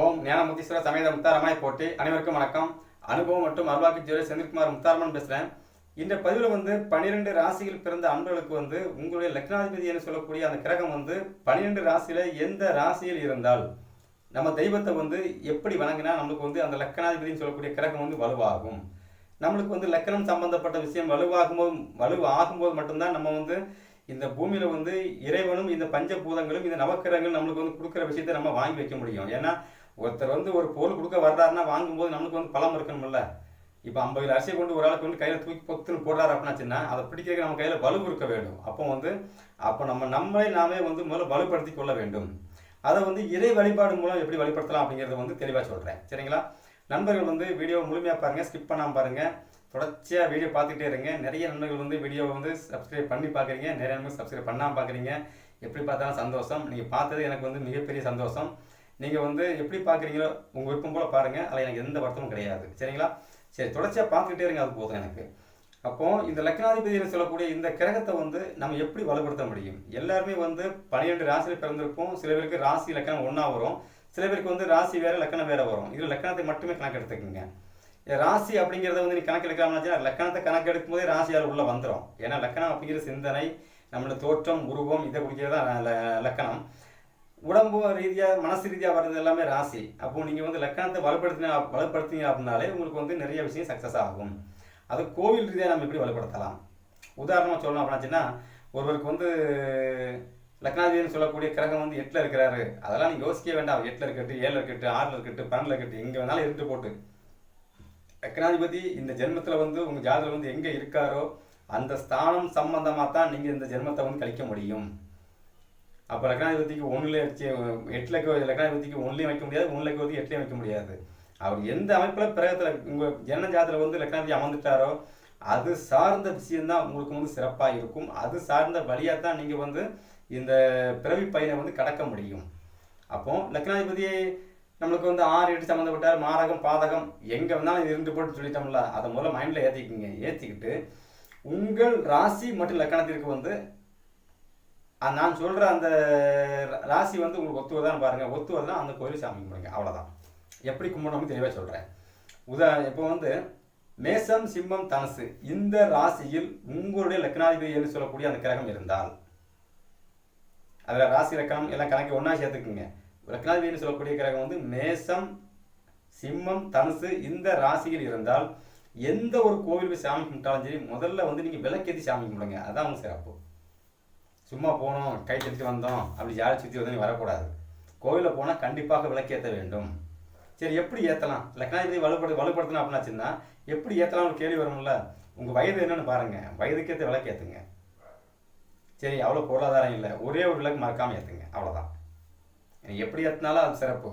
ஓம் ஞானமுத்தீஸ்வர சமேத முத்தாரமாய் போட்டி. அனைவருக்கும் வணக்கம். அனுபவம் மற்றும் அருள்வாக்கு ஜோதி செந்தில்குமார் முத்தாரமன் பேசுகிறேன். இந்த பதிவில் 12 ராசியில் பிறந்த அன்பர்களுக்கு உங்களுடைய லக்னாதிபதி என்று சொல்லக்கூடிய அந்த கிரகம் 12 ராசியில் எந்த ராசியில் இருந்தால் நம்ம தெய்வத்தை எப்படி வணங்கினா நம்மளுக்கு அந்த லக்னாதிபதினு சொல்லக்கூடிய கிரகம் வலுவாகும். நம்மளுக்கு லக்கணம் சம்பந்தப்பட்ட விஷயம் வலுவாகும்போது மட்டும்தான் நம்ம இந்த பூமியில் இறைவனும் இந்த பஞ்சபூதங்களும் இந்த நவக்கிரகங்கள் நம்மளுக்கு கொடுக்குற விஷயத்தை நம்ம வாங்கி வைக்க முடியும். ஏன்னா ஒருத்தர் ஒரு பொருள் கொடுக்க வர்றாருன்னா வாங்கும்போது நம்மளுக்கு பலம் இருக்கணும்ல. இப்போ 50 கிலோ அரிசியை கொண்டு ஒரு ஆளுக்கு கையில் தூக்கி பொத்துன்னு போடுறாரு அப்படின்னாச்சுன்னா அதை பிடிக்கிறதுக்கு நம்ம கையில் வலு இருக்க வேண்டும். அப்போ நம்மளே நாமே முதல்ல வலுப்படுத்தி கொள்ள வேண்டும். அதை இறை வழிபாடு மூலம் எப்படி வழிபடுத்தலாம் அப்படிங்கிறத தெளிவாக சொல்கிறேன். சரிங்களா? நண்பர்கள் வீடியோ முழுமையாக பாருங்கள், ஸ்கிப் பண்ணாமல் பாருங்கள். தொடர்ச்சியாக வீடியோ பார்த்துட்டே இருங்க. நிறைய நண்பர்கள் வீடியோவை சப்ஸ்கிரைப் பண்ணி பார்க்குறீங்க, நிறைய நண்பர்கள் சப்ஸ்கிரைப் பண்ணாமல் பார்க்குறீங்க. எப்படி பார்த்தாலும் சந்தோஷம். நீங்கள் பார்த்தது எனக்கு மிகப்பெரிய சந்தோஷம். நீங்கள் எப்படி பார்க்குறீங்களோ உங்கள் விருப்பம் போல் பாருங்கள், அதில் எனக்கு எந்த வருத்தமும் கிடையாது. சரிங்களா? சரி, தொடர்ச்சியாக பார்த்துக்கிட்டே இருங்க, அது போதும் எனக்கு. அப்போது இந்த லக்னாதிபதினு சொல்லக்கூடிய இந்த கிரகத்தை நம்ம எப்படி வலுப்படுத்த முடியும்? எல்லாருமே 12 ராசியில் பிறந்திருப்போம். சில பேருக்கு ராசி லக்கணம் ஒன்றா வரும், சில பேருக்கு ராசி வேறு லக்கணம் வேறு வரும். இதில் லக்கணத்தை மட்டுமே கணக்கு எடுத்துக்கோங்க. ராசி அப்படிங்கிறத நீ கணக்கு எடுக்கலாம்னா லக்கணத்தை கணக்கு எடுக்கும் போதே ராசியால் உள்ளே வந்துடும். ஏன்னா லக்கணம் அப்படிங்கிற சிந்தனை, நம்மளோட தோற்றம், உருவம், இதை குடிக்கிறது தான் லக்கணம். உடம்பு ரீதியாக மனசு ரீதியாக வர்றது எல்லாமே ராசி. அப்போது நீங்கள் லக்கணத்தை வலுப்படுத்திங்க அப்படின்னாலே உங்களுக்கு நிறைய விஷயம் சக்ஸஸ் ஆகும். அது கோவில் ரீதியாக நம்ம எப்படி வலுப்படுத்தலாம்? உதாரணமாக சொல்லணும் அப்படின்னாச்சுன்னா, ஒருவருக்கு லக்னாதிபதினு சொல்லக்கூடிய கிரகம் 8ல் இருக்கிறாரு. அதெல்லாம் நீங்கள் யோசிக்க வேண்டாம். 8ல் இருக்கட்டும், 7ல் இருக்கட்டும், 6ல் இருக்கட்டும், 12ல் இருக்கட்டும், எங்கே வேணாலும் இருந்து போட்டு லக்னாதிபதி இந்த ஜென்மத்தில் உங்கள் ஜாதகத்தில் எங்கே இருக்காரோ அந்த ஸ்தானம் சம்பந்தமாக தான் நீங்கள் இந்த ஜென்மத்தை கழிக்க முடியும். அப்போ லக்னாதிபதிக்கு 1ல் வச்சு 8ல் லக்னாதிபதிக்கு 1லையும் வைக்க முடியாது, 1ல் 8லையும் வைக்க முடியாது. அவர் எந்த அமைப்பில் பிறகத்தில் உங்கள் ஜென்ம ஜாதகத்தில் லக்னாதிபதி அமர்ந்துட்டாரோ அது சார்ந்த விஷயம்தான் உங்களுக்கு சிறப்பாக இருக்கும். அது சார்ந்த வழியாக தான் நீங்கள் இந்த பிறவி பயனை கடக்க முடியும். அப்போ லக்னாதிபதியை நம்மளுக்கு 6 8 சம்மந்தப்பட்டார், மாரகம் பாதகம் எங்கே வந்தாலும் இருந்து போட்டு சொல்லிட்டோம்ல. அதை முதல்ல மைண்டில் ஏற்றிக்கிட்டு உங்கள் ராசி மற்றும் லக்கணத்திற்கு நான் சொல்கிற அந்த ராசி உங்களுக்கு ஒத்துவதான்னு பாருங்கள். ஒத்துவதுதான் அந்த கோயில் சாமி கும்பிடுங்க, அவ்வளோதான். எப்படி கும்பிடணும்னு தெளிவாக சொல்கிறேன். இப்போ மேசம், சிம்மம், தனுசு இந்த ராசியில் உங்களுடைய லக்னாதிபதி என்று சொல்லக்கூடிய அந்த கிரகம் இருந்தால், அதில் ராசி லக்கணம் எல்லாம் கணக்கு ஒன்றா சேர்த்துக்குங்க. லக்னாதிபதினு சொல்லக்கூடிய கிரகம் மேசம், சிம்மம், தனுசு இந்த ராசியில் இருந்தால் எந்த ஒரு கோவில் போய் சாமி கும்பிட்டாலும் சரி, முதல்ல நீங்கள் விளக்கேற்றி சாமி கும்பிடுங்க. அதுதான் அவங்க சிறப்பு. சும்மா போனோம், கை தட்டிட்டு வந்தோம், அப்படி ஜாலி சுற்றி வந்து வரக்கூடாது. கோவிலில் போனால் கண்டிப்பாக விளக்கேற்ற வேண்டும். சரி, எப்படி ஏற்றலாம்? லக்னாதிபதி வலுப்படுத்தணும் அப்படின்னாச்சுன்னா எப்படி ஏற்றலாம்னு கேள்வி வரும்ல. உங்கள் வயது என்னன்னு பாருங்கள், வயதுக்கேற்ற விளக்கு ஏற்றுங்க. சரி, அவ்வளோ பொருளாதாரம் இல்லை, ஒரே ஒரு விளக்கு மறக்காமல் ஏற்றுங்க, அவ்வளோதான். எப்படி ஏற்றினாலும் அது சிறப்பு.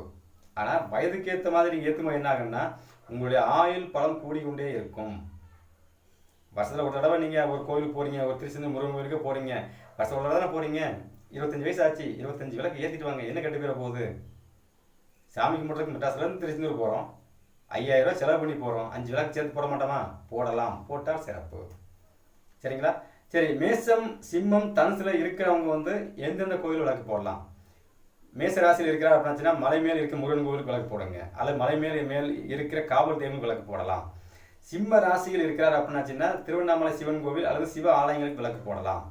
ஆனால் வயதுக்கேற்ற மாதிரி நீங்கள் ஏற்றும்போது என்ன ஆகுன்னா உங்களுடைய ஆயுள் பலம் கூடிக்கொண்டே இருக்கும். வருஷத்தில் ஒரு தடவை நீங்கள் ஒரு கோவிலுக்கு போகிறீங்க, ஒரு திருச்செந்தூர் முருகன் கோவிலுக்கு போகிறீங்க, வருஷம் ஒரு தடவை தானே போகிறீங்க. 25 வயசு ஆச்சு, 25 விளக்கு ஏற்றிட்டு வாங்க. என்ன கட்டு போயிட போகுது? சாமி கும்பிட்றதுக்கு மெட்ராஸ்லேருந்து திருச்செந்தூர் போகிறோம், 5000 ரூபா செலவு பண்ணி போகிறோம், 5 விளக்கு சேர்த்து போட மாட்டோமா? போடலாம், போட்டால் சிறப்பு. சரிங்களா? சரி, மேசம், சிம்மம், தனுசில் இருக்கிறவங்க எந்தெந்த கோவில் விளக்கு போடலாம்? மேச ராசியில் இருக்கிறார் அப்படின்னாச்சுன்னா மலை மேல் இருக்க முருகன் கோவிலுக்கு விளக்கு போடுங்க, அல்லது மலை மேல் இருக்கிற காவல் தெய்வம் விளக்கு போடலாம். சிம்ம ராசியில் இருக்கிறார் அப்படின்னாச்சுன்னா திருவண்ணாமலை சிவன் கோவில் அல்லது சிவ ஆலயங்களுக்கு விளக்கு போடலாம்.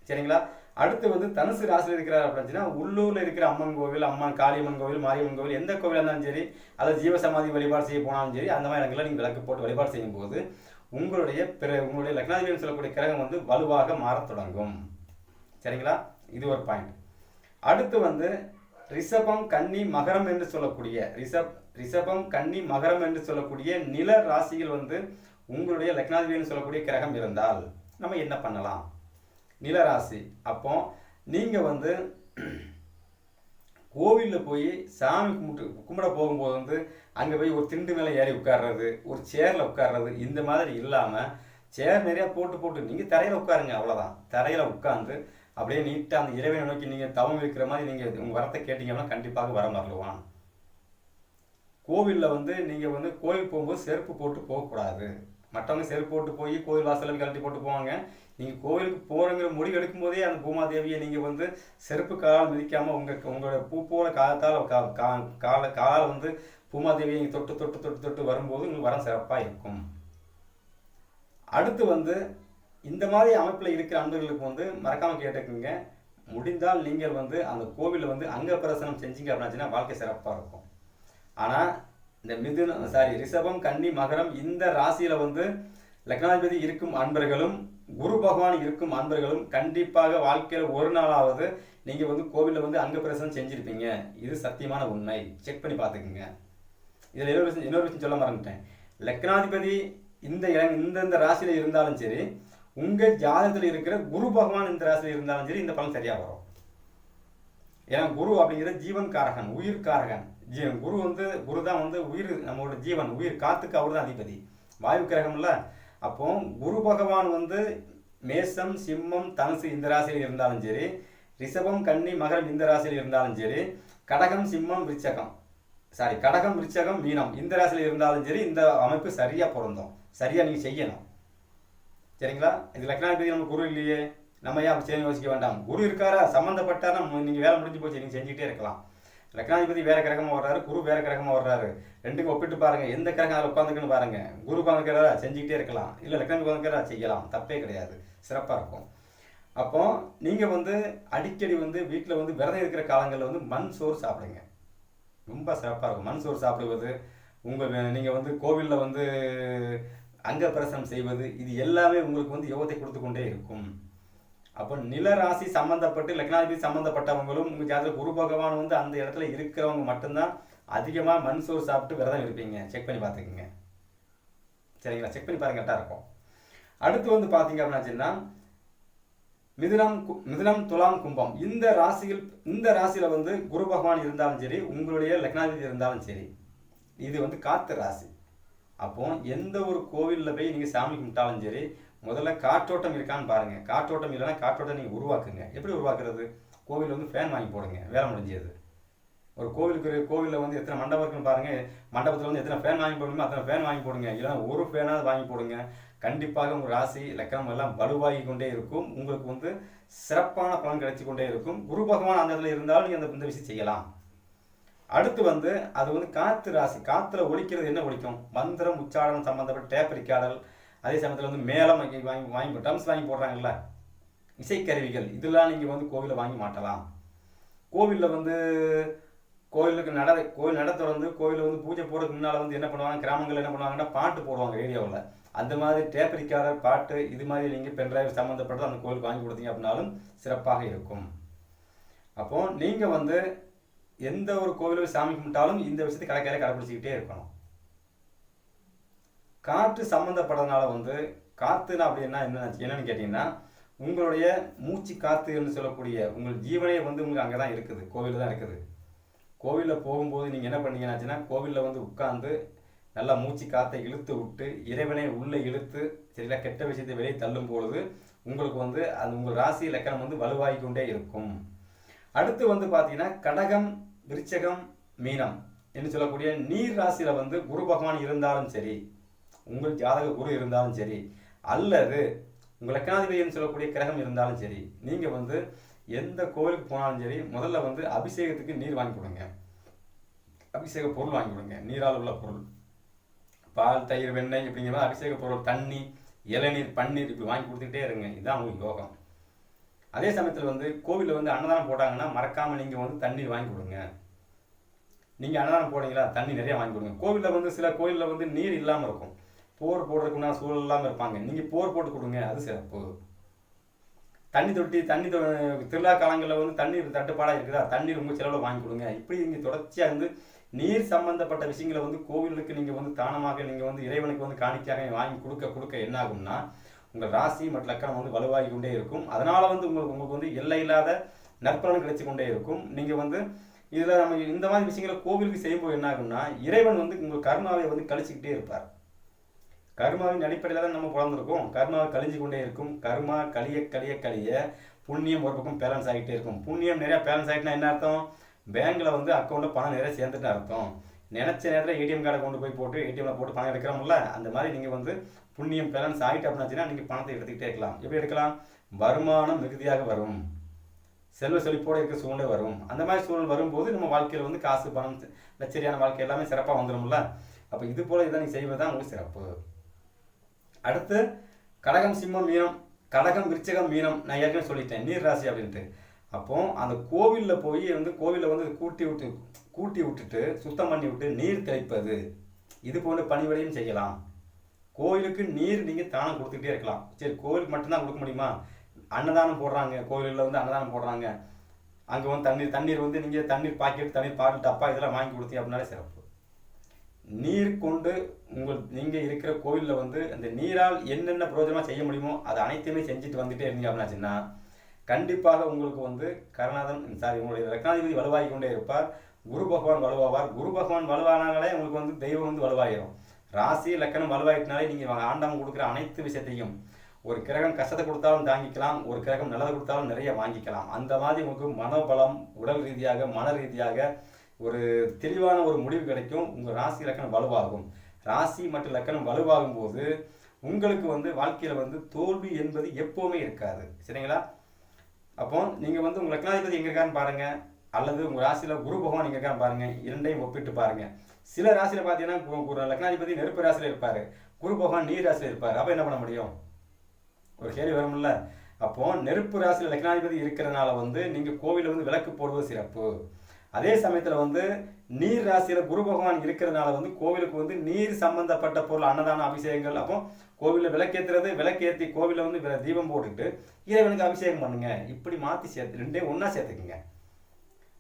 சரிங்களா? அடுத்து தனுசு ராசியில் இருக்கிறார் அப்படின்னாச்சுன்னா உள்ளூரில் இருக்கிற அம்மன் கோவில், அம்மன் காளியம்மன் கோவில், மாரியம்மன் கோவில் எந்த கோவிலாக இருந்தாலும் சரி, அல்லது ஜீவசமாதி வழிபாடு செய்ய போனாலும் சரி, அந்த மாதிரி இடங்களில் நீங்கள் விளக்கு போட்டு வழிபாடு செய்யும் போது உங்களுடைய லக்னாதிபதினு சொல்லக்கூடிய கிரகம் வலுவாக மாறத் தொடங்கும். சரிங்களா? இது ஒரு பாயிண்ட். அடுத்து ரிஷபம், கன்னி, மகரம் என்று சொல்லக்கூடிய ரிஷபம், கன்னி, மகரம் என்று சொல்லக்கூடிய நில ராசியில் உங்களுடைய லக்னாதிபதினு சொல்லக்கூடிய கிரகம் இருந்தால் நம்ம என்ன பண்ணலாம்? நில ராசி. அப்போ நீங்கள் கோவிலில் போய் சாமி கும்பிட போகும்போது அங்கே போய் ஒரு திண்டு மேலே ஏறி உட்கார்றது, ஒரு சேரில் உட்கார்றது, இந்த மாதிரி இல்லாமல் சேர் நிறையா போட்டு நீங்கள் தரையில் உட்காருங்க, அவ்வளோதான். தரையில் உட்காந்து அப்படியே நீட்டாக அந்த இறைவனை நோக்கி நீங்கள் தவம் இருக்கிற மாதிரி நீங்கள் உங்கள் வரத்தை கேட்டீங்கன்னா கண்டிப்பாக வரம் வரலுவான். கோவிலில் நீங்கள் கோவில் போகும்போது செருப்பு போட்டு போகக்கூடாது. மற்றவங்க செருப்பு போட்டு போய் கோவில் வாசலில் கழட்டி போட்டு போவாங்க. நீங்கள் கோவிலுக்கு போகிறங்கிற முடிவு எடுக்கும் போதே அந்த பூமாதேவியை நீங்கள் வந்து செருப்பு காலால் மிதிக்காமல் உங்களோட பூ போல காலால் வந்து பூமாதேவியை நீங்கள் தொட்டு தொட்டு தொட்டு தொட்டு வரும்போது உங்களுக்கு வரம் சிறப்பாக இருக்கும். அடுத்து வந்து இந்த மாதிரி அமைப்பில் இருக்கிற அன்பர்களுக்கு வந்து மறக்காமல் கேட்டுக்குங்க, முடிந்தால் நீங்கள் வந்து அந்த கோவிலில் வந்து அங்க பிரசனம் செஞ்சீங்க அப்படின்னா வாழ்க்கை சிறப்பாக இருக்கும். ஆனால் இந்த ரிஷபம், கன்னி, மகரம் இந்த ராசியில் வந்து லக்னாதிபதி இருக்கும் அன்பர்களும் குரு பகவான் இருக்கும் அன்பர்களும் கண்டிப்பாக வாழ்க்கையில் ஒரு நாளாவது நீங்கள் வந்து கோவிலில் வந்து அங்க பிரசனம் செஞ்சுருப்பீங்க. இது சத்தியமான உண்மை. செக் பண்ணி பார்த்துக்குங்க. இதில் இன்னொரு விஷயம் சொல்ல மறந்துட்டேன். லக்னாதிபதி இந்த ராசியில் இருந்தாலும் சரி, உங்கள் ஜாதகத்தில் இருக்கிற குரு பகவான் இந்த ராசியில் இருந்தாலும் சரி, இந்த பலன் சரியாக வரும். ஏன்னா குரு அப்படிங்கிற ஜீவன் காரகன், உயிர் காரகன். குரு தான் வந்து உயிர், நம்மளோட ஜீவன், உயிர் காத்துக்கு அவர் தான் அதிபதி, வாயு கிரகம்ல. அப்போ குரு பகவான் வந்து மேசம், சிம்மம், தனுசு இந்த ராசியில் இருந்தாலும் சரி, ரிஷபம், கன்னி, மகரம் இந்த ராசியில் இருந்தாலும் சரி, கடகம், சிம்மம், கடகம், விருச்சகம், மீனம் இந்த ராசியில் இருந்தாலும் சரி, இந்த அமைப்பு சரியா பொருந்தும். சரியா நீங்க செய்யணும். சரிங்களா? இது லக்னாதிபதி நம்ம குரு இல்லையே, நம்ம ஏன் அப்படி செய்ய யோசிக்க வேண்டாம். குரு இருக்காரா, சம்மந்தப்பட்டாரா, நீங்க வேலை முடிஞ்சு போச்சு, நீங்க செஞ்சுக்கிட்டே இருக்கலாம். லக்னாதிபதி வேற கிரகமாக வர்றாரு, குரு வேற கிரகமாக வர்றாரு. ரெண்டுக்கும் ஒப்பிட்டு பாருங்க, எந்த கிரகம் அதில் உட்காந்துக்குன்னு பாருங்க. குரு உட்காந்துக்கிறா செஞ்சுக்கிட்டே இருக்கலாம், இல்லை லக்னாதிபதி உட்காந்துக்கிறா செய்யலாம், தப்பே கிடையாது, சிறப்பாக இருக்கும். அப்போ நீங்கள் வந்து அடிக்கடி வந்து வீட்டில் வந்து விரதம் இருக்கிற காலங்களில் வந்து மண் சோறு சாப்பிடுங்க, ரொம்ப சிறப்பாக இருக்கும். மண் சோறு சாப்பிடுவது, நீங்கள் வந்து கோவிலில் வந்து அங்க பிரசனம் செய்வது, இது எல்லாமே உங்களுக்கு வந்து யோகத்தை கொடுத்து கொண்டே இருக்கும். அப்போ நில ராசி சம்பந்தப்பட்டு லக்னாதிபதி சம்பந்தப்பட்டவங்களும் உங்கள் ஜாதகத்தில் குரு பகவான் வந்து அந்த இடத்துல இருக்கிறவங்க மட்டும்தான் அதிகமாக மண் சோறு சாப்பிட்டு விரதம் இருப்பீங்க. செக் பண்ணி பார்த்துக்குங்க. சரிங்களா? செக் பண்ணி பாருங்க, கரெக்டாக இருக்கும். அடுத்து வந்து பார்த்தீங்க அப்படின்னா மிதுனம், துலாம், கும்பம் இந்த ராசியில் வந்து குரு பகவான் இருந்தாலும் சரி, உங்களுடைய லக்னாதிபதி இருந்தாலும் சரி, இது வந்து காத்து ராசி. அப்போ எந்த ஒரு கோவிலில் போய் நீங்கள் சாமி கும்பிட்டாலும் சரி, முதல்ல காற்றோட்டம் இருக்கான்னு பாருங்க. காற்றோட்டம் இல்லைன்னா காற்றோட்டம் நீங்கள் உருவாக்குங்க. எப்படி உருவாக்குறது? கோவில் வந்து ஃபேன் வாங்கி போடுங்க, வேலை முடிஞ்சது. ஒரு கோவிலில் வந்து எத்தனை மண்டபம் இருக்குன்னு பாருங்க, மண்டபத்தில் வந்து எத்தனை ஃபேன் வாங்கி போடுங்க, அத்தனை ஃபேன் வாங்கி போடுங்க. இல்லைன்னா ஒரு ஃபேனாவது வாங்கி போடுங்க. கண்டிப்பாக உங்கள் ராசி லக்கணம் எல்லாம் வலுவாகி கொண்டே இருக்கும். உங்களுக்கு வந்து சிறப்பான பலன் கிடைச்சி கொண்டே இருக்கும். குரு பகவான் அந்த இடத்துல இருந்தாலும் நீங்கள் இந்த விஷயம் செய்யலாம். அடுத்து வந்து அது வந்து காற்று ராசி. காற்றுல ஒழிக்கிறது என்ன ஒழிக்கும்? மந்திரம், உச்சாரணம் சம்பந்தப்பட்ட டேப் ரிக்கார்டல், அதே சமயத்தில் வந்து மேலம் வாங்கி ட்ரம்ஸ் வாங்கி போடுறாங்கல்ல, இசைக்கருவிகள், இதெல்லாம் நீங்கள் வந்து கோவிலில் வாங்கி மாட்டலாம். கோவிலில் வந்து கோவில் நட திறந்து கோவிலில் வந்து பூஜை போடுறதுக்கு முன்னால் வந்து என்ன பண்ணுவாங்க, கிராமங்களில் என்ன பண்ணுவாங்கன்னா பாட்டு போடுவாங்க ரேடியோவில். அந்த மாதிரி டேப் ரிக்கார்டர், பாட்டு, இது மாதிரி நீங்கள் பென்ட்ரைவ் சம்மந்தப்பட்டது அந்த கோவிலுக்கு வாங்கி கொடுத்தீங்க அப்படின்னாலும் சிறப்பாக இருக்கும். அப்போ நீங்கள் வந்து எந்த ஒரு கோவிலும் சாமி கும்பிட்டாலும் இந்த விஷயத்தை கடைப்பிடிச்சிக்கிட்டே இருக்கணும். காற்று சம்மந்தப்பட்டதுனால வந்து காற்றுனா அப்படின்னா என்னன்னு கேட்டிங்கன்னா, உங்களுடைய மூச்சு காற்றுன்னு சொல்லக்கூடிய உங்கள் ஜீவனே வந்து உங்களுக்கு அங்கே தான் இருக்குது, கோவிலில் தான் இருக்குது. கோவிலில் போகும்போது நீங்கள் என்ன பண்ணீங்கன்னாச்சுன்னா, கோவிலில் வந்து உட்காந்து நல்லா மூச்சு காற்றை இழுத்து விட்டு இறைவனை உள்ளே இழுத்து சரிங்களா கெட்ட விஷயத்தை வெளியே தள்ளும் பொழுது உங்களுக்கு வந்து அது உங்கள் ராசி லக்கணம் வந்து வலுவாகி கொண்டே இருக்கும். அடுத்து வந்து பார்த்தீங்கன்னா கடகம், விருச்சகம், மீனம் என்று சொல்லக்கூடிய நீர் ராசியில் வந்து குரு பகவான் இருந்தாலும் சரி, உங்கள் ஜாதக குரு இருந்தாலும் சரி, அல்லது உங்கள் லக்னாதிபதினு சொல்லக்கூடிய கிரகம் இருந்தாலும் சரி, நீங்கள் வந்து எந்த கோவிலுக்கு போனாலும் சரி, முதல்ல வந்து அபிஷேகத்துக்கு நீர் வாங்கி கொடுங்க. அபிஷேக பொருள் வாங்கி கொடுங்க, நீரால் உள்ள பொருள், பால், தயிர், வெண்ணெய் இப்படிங்கிற அபிஷேக பொருள், தண்ணி, இளநீர், பன்னீர் இப்படி வாங்கி கொடுத்துக்கிட்டே இருங்க. இதுதான் உங்களுக்கு யோகம். அதே சமயத்தில் வந்து கோவிலில் வந்து அன்னதானம் போட்டாங்கன்னா மறக்காமல் நீங்கள் வந்து தண்ணீர் வாங்கி கொடுங்க. நீங்கள் அன்னதானம் போடுறீங்களா, தண்ணி நிறைய வாங்கி கொடுங்க. கோவிலில் வந்து சில கோவிலில் வந்து நீர் இல்லாமல் இருக்கும், போர் போடுறதுக்குன்னா சூழல் இல்லாமல் இருப்பாங்க, நீங்கள் போர் போட்டு கொடுங்க, அது சிறப்பு. தண்ணி திருவிழா காலங்களில் வந்து தண்ணீர் தட்டுப்பாடாக இருக்குதா, தண்ணீர் உங்கள் செலவில் வாங்கி கொடுங்க. இப்படி நீங்கள் தொடர்ச்சியாக வந்து நீர் சம்பந்தப்பட்ட விஷயங்களை வந்து கோவிலுக்கு நீங்கள் வந்து தானமாக நீங்கள் வந்து இறைவனுக்கு வந்து காணிக்கையாக வாங்கி கொடுக்க என்ன ஆகும்னா, உங்கள் ராசி மற்றும் லக்கணம் வந்து வலுவாகி கொண்டே இருக்கும். அதனால் வந்து உங்களுக்கு வந்து எல்லை இல்லாத நற்பலன் கிடைச்சி கொண்டே இருக்கும். நீங்கள் வந்து இதில் நம்ம இந்த மாதிரி விஷயங்களை கோவிலுக்கு செய்யும்போது என்ன ஆகும்னா, இறைவன் வந்து உங்கள் கர்மாவை வந்து கழிச்சிக்கிட்டே இருப்பார். கர்மாவின் அடிப்படையில் தான் நம்ம பிறந்திருக்கோம். கர்மாவை கழிஞ்சு கொண்டே இருக்கும். கர்மா கழிய புண்ணியம் ஒரு பக்கம் பேலன்ஸ் ஆகிட்டே இருக்கும். புண்ணியம் நிறையா பேலன்ஸ் ஆகிட்டுனா என்ன அர்த்தம்? பேங்கில் வந்து அக்கௌண்ட்டில் பணம் நிறைய சேர்ந்துட்டு அர்த்தம். நினச்ச நேரத்தில் ஏடிஎம் கார்டை கொண்டு போய் போட்டு ஏடிஎம்ல போட்டு பணம் எடுக்கிறோம்ல, அந்த மாதிரி நீங்கள் வந்து புண்ணியம் பேலன்ஸ் ஆகிட்டு அப்படின்னாச்சுன்னா நீங்கள் பணத்தை எடுத்துக்கிட்டே இருக்கலாம். எப்படி எடுக்கலாம்? வருமானம் மிகுதியாக வரும், செல்வ செழிப்போடு இருக்க சூழ்நிலை வரும். அந்த மாதிரி சூழ்நிலை வரும்போது நம்ம வாழ்க்கையில் வந்து காசு பணம் லட்சரியான வாழ்க்கை எல்லாமே சிறப்பாக வந்துடும்ல. அப்போ இது போல் இதை நீங்கள் செய்வது தான் உங்களுக்கு சிறப்பு. அடுத்து கடகம் சிம்மம் மீனம், கடகம் விருச்சகம் மீனம் நான் ஏற்கனவே சொல்லிட்டேன் நீர் ராசி அப்படின்ட்டு. அப்போ அந்த கோவிலில் போய் வந்து கோவிலில் வந்து கூட்டி விட்டுட்டு சுத்தம் பண்ணி விட்டு நீர் தெளிப்பது, இது போன்ற பணிவிடையும் செய்யலாம். கோயிலுக்கு நீர் நீங்கள் தானம் கொடுத்துக்கிட்டே இருக்கலாம். சரி, கோவிலுக்கு மட்டும்தான் கொடுக்க முடியுமா? அன்னதானம் போடுறாங்க, கோவிலில் வந்து அன்னதானம் போடுறாங்க, அங்கே வந்து தண்ணீர் வந்து நீங்கள் தண்ணீர் பாக்கெட், தண்ணீர் பாட்டில் டப்பா இதெல்லாம் வாங்கி கொடுத்தீங்க அப்படின்னாலே சிறப்பு. நீர் கொண்டு நீங்கள் இருக்கிற கோவிலில் வந்து அந்த நீரால் என்னென்ன பிரயோஜனமாக செய்ய முடியுமோ அதை அனைத்தையுமே செஞ்சுட்டு வந்துட்டே இருந்தீங்க அப்படின்னாச்சுன்னா கண்டிப்பாக உங்களுக்கு வந்து உங்களுடைய லக்னாதிபதி வலுவாகி கொண்டே இருப்பார். குரு பகவான் வலுவாவார். குரு பகவான் வலுவானாலே உங்களுக்கு வந்து தெய்வம் வந்து வலுவாயிரும். ராசி லக்கணம் வலுவாயிட்டனாலே நீங்கள் ஆண்டவன் கொடுக்குற அனைத்து விஷயத்தையும், ஒரு கிரகம் கஷ்டத்தை கொடுத்தாலும் தாங்கிக்கலாம், ஒரு கிரகம் நல்லதை கொடுத்தாலும் நிறைய வாங்கிக்கலாம். அந்த மாதிரி உங்களுக்கு மனோபலம், உடல் ரீதியாக மன ரீதியாக ஒரு தெளிவான ஒரு முடிவு கிடைக்கும். உங்கள் ராசி லக்கணம் வலுவாகும். ராசி மற்றும் லக்கணம் வலுவாகும் போது உங்களுக்கு வந்து வாழ்க்கையில் வந்து தோல்வி என்பது எப்போவுமே இருக்காது. சரிங்களா? அப்போ நீங்கள் வந்து உங்கள் லக்னாதிபதி எங்கே இருக்கான்னு பாருங்கள், அல்லது உங்கள் ராசியில் குரு பகவான் எங்கே இருக்கான்னு பாருங்கள். இரண்டையும் ஒப்பிட்டு பாருங்கள். சில ராசியில் பார்த்தீங்கன்னா லக்னாதிபதி நெருப்பு ராசியில் இருப்பார், குரு பகவான் நீர் ராசியில் இருப்பார். அப்போ என்ன பண்ண முடியும்? ஒரு கேள்வி வரும்ல. அப்போ நெருப்பு ராசியில் லக்னாதிபதி இருக்கிறதுனால வந்து நீங்கள் கோவிலில் வந்து விளக்கு போடுவது சிறப்பு. அதே சமயத்தில் வந்து நீர் ராசியில் குரு பகவான் இருக்கிறதுனால வந்து கோவிலுக்கு வந்து நீர் சம்பந்தப்பட்ட பொருள், அன்னதான அபிஷேகங்கள். அப்போ கோவிலில் விளக்கேற்றுறது, விளக்கேற்றி கோவிலில் வந்து தீபம் போட்டுட்டு இறைவனுக்கு அபிஷேகம் பண்ணுங்க. இப்படி மாற்றி சேர்த்து ரெண்டையும் ஒன்றா சேர்த்துக்குங்க.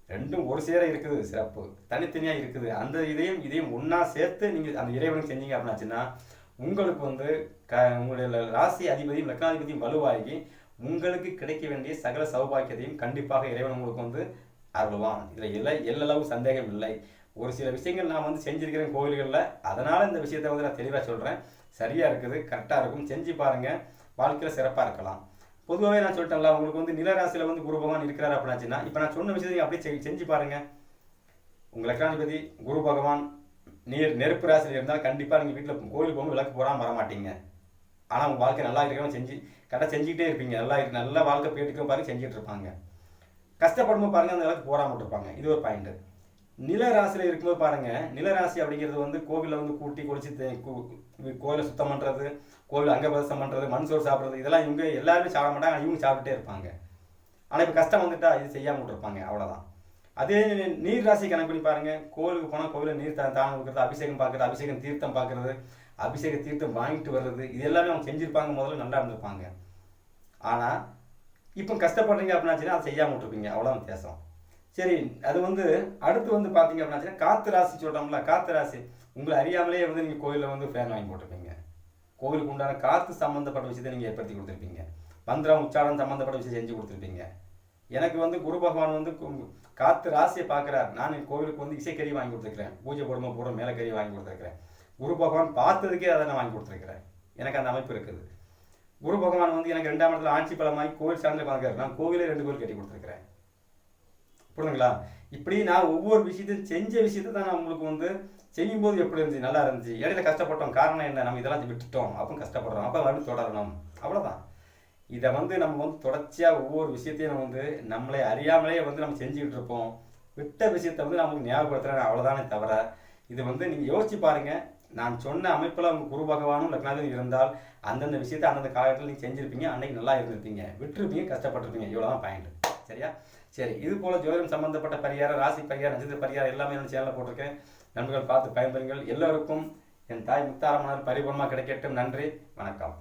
ரெண்டும் ஒரு சேர இருக்குது சிறப்பு, தனித்தனியாக இருக்குது. அந்த இதையும் ஒன்றா சேர்த்து நீங்கள் அந்த இறைவனுக்கு செஞ்சீங்க அப்படின்னாச்சுன்னா உங்களுக்கு வந்து உங்களுடைய ராசி அதிபதியும் லக்னாதிபதியும் வலுவாகி உங்களுக்கு கிடைக்க வேண்டிய சகல சௌபாக்கியத்தையும் கண்டிப்பாக இறைவன் உங்களுக்கு வந்து அருள்வான். இதில் எல்லளவு சந்தேகம் இல்லை. ஒரு சில விஷயங்கள் நான் வந்து செஞ்சிருக்கிறேன் கோவில்களில், அதனால் இந்த விஷயத்தை வந்து நான் தெளிவாக சொல்கிறேன். சரியாக இருக்குது, கரெக்டாக இருக்கும், செஞ்சு பாருங்கள், வாழ்க்கையில் சிறப்பாக இருக்கலாம். பொதுவாகவே நான் சொல்லிட்டேன்ல, உங்களுக்கு வந்து நிலராசியில் வந்து குரு பகவான் இருக்கிறார் அப்படின்னாச்சுன்னா இப்போ நான் சொன்ன விஷயத்தை அப்படியே செஞ்சு பாருங்கள். உங்கள் லக்னாதிபதி குரு பகவான் நெருப்பு ராசியில் இருந்தால் கண்டிப்பாக நீங்கள் வீட்டில் கோவிலுக்கு போகும்போது விளக்கு போடாமல் வரமாட்டீங்க. ஆனால் உங்கள் வாழ்க்கை நல்லா இருக்கிறவங்க கரெக்டாக செஞ்சுக்கிட்டே இருப்பீங்க. நல்லா வாழ்க்கை போயிட்டு பாருங்க, செஞ்சுட்டு இருப்பாங்க. கஷ்டப்படும்போது பாருங்கள் அந்த அளவுக்கு போடாமல் இருப்பாங்க. இது ஒரு பாயிண்ட். நில ராசியில் இருக்கும்போது பாருங்கள், நிலராசி அப்படிங்கிறது வந்து கோவிலில் வந்து கூட்டி குளிச்சு கோவிலை சுத்தம் பண்ணுறது, கோவில் அங்கபிரதேசம் பண்ணுறது, மண் சோறு சாப்பிட்றது, இதெல்லாம் இவங்க எல்லாருமே சாப்பிட மாட்டாங்க, இவங்க சாப்பிட்டுட்டே இருப்பாங்க. ஆனால் இப்போ கஷ்டம் வந்துட்டா இது செய்யாமல் விட்டுருப்பாங்க, அவ்வளோதான். அதே நீர் ராசி கணக்கு பண்ணி பாருங்கள், கோவிலுக்கு போனால் கோவிலில் நீர் தானம் கொடுக்குறது, அபிஷேகம் பார்க்குறது, அபிஷேகம் தீர்த்தம் பார்க்குறது, அபிஷேக தீர்த்தம் வாங்கிட்டு வர்றது, இது எல்லாமே அவங்க செஞ்சுருப்பாங்க, முதல்ல நல்லா இருந்திருப்பாங்க. ஆனால் இப்போ கஷ்டப்படுறீங்க அப்படின்னாச்சுன்னா அதை செய்யாமல் விட்டுருப்பீங்க, அவ்வளோதான் வித்தியாசம். சரி, அது வந்து அடுத்து வந்து பார்த்தீங்க அப்படின்னாச்சுன்னா காற்று ராசி சொல்கிறோம்ல, காற்று ராசி உங்களை அறியாமலே வந்து நீங்கள் கோவிலில் வந்து ஃபேன் வாங்கி போட்டிருப்பீங்க. கோவிலுக்கு உண்டான காற்று சம்மந்தப்பட்ட விஷயத்தை நீங்கள் ஏற்படுத்தி கொடுத்துருப்பீங்க. மந்திரம் உச்சாரம் சம்மந்தப்பட்ட விஷயம் செஞ்சு கொடுத்துருப்பீங்க. எனக்கு வந்து குரு பகவான் வந்து காற்று ராசியை பார்க்குறாரு. நான் கோவிலுக்கு வந்து இசைக்கறி வாங்கி கொடுத்துருக்கிறேன், பூஜை போடும்போது பூரா மேலக்கறி வாங்கி கொடுத்துருக்கிறேன். குரு பகவான் பார்த்ததுக்கே அதை நான் வாங்கி கொடுத்துருக்கிறேன். எனக்கு அந்த அமைப்பு இருக்குது. குரு பகவான் வந்து எனக்கு 2ஆம் இடத்துல ஆட்சி பலமாகி கோவில் சார்ந்து பார்க்குறாரு. நான் கோவிலே 2 கோவில் கட்டி கொடுத்துருக்கிறேன். புரியுதுங்களா? இப்படி நான் ஒவ்வொரு விஷயத்தையும் செஞ்ச விஷயத்தை தான் நான் உங்களுக்கு வந்து செய்யும்போது எப்படி இருந்துச்சு, நல்லா இருந்துச்சு. இடையில கஷ்டப்பட்டோம், காரணம் என்ன, நம்ம இதெல்லாம் விட்டுட்டோம், அப்போ கஷ்டப்படுறோம், அப்போ வந்து தொடரணும், அவ்வளோதான். இதை வந்து நம்ம வந்து தொடர்ச்சியாக ஒவ்வொரு விஷயத்தையும் நம்ம வந்து நம்மளை அறியாமலே வந்து நம்ம செஞ்சுக்கிட்டு இருப்போம். விட்ட விஷயத்தை வந்து நமக்கு ஞாபகப்படுத்துகிறேன், அவ்வளோதானே தவிர இது வந்து நீங்கள் யோசிச்சு பாருங்கள். நான் சொன்ன அமைப்பில் உங்கள் குரு பகவானும் லக்னாதிபதி இருந்தால் அந்தந்த விஷயத்தை அந்தந்த காலகட்டத்தில் நீங்கள் செஞ்சுருப்பீங்க, அன்றைக்கி நல்லா இருந்திருப்பீங்க, விட்டுருப்பீங்க, கஷ்டப்பட்டிருப்பீங்க. இவ்வளோதான் பாயிண்ட். சரியா? சரி, இது போல் ஜோதிடம் சம்பந்தப்பட்ட பரிகாரம், ராசி பரிகாரம், நட்சத்திர பரிகாரம் எல்லாமே என்னோட சேனலில் போட்டிருக்கேன். நண்பர்கள் பார்த்து பயன்பெறுங்கள். எல்லோருக்கும் என் தாய் முத்தாரம்மன் பரிபூர்ணமாக கிடைக்கட்டும். நன்றி, வணக்கம்.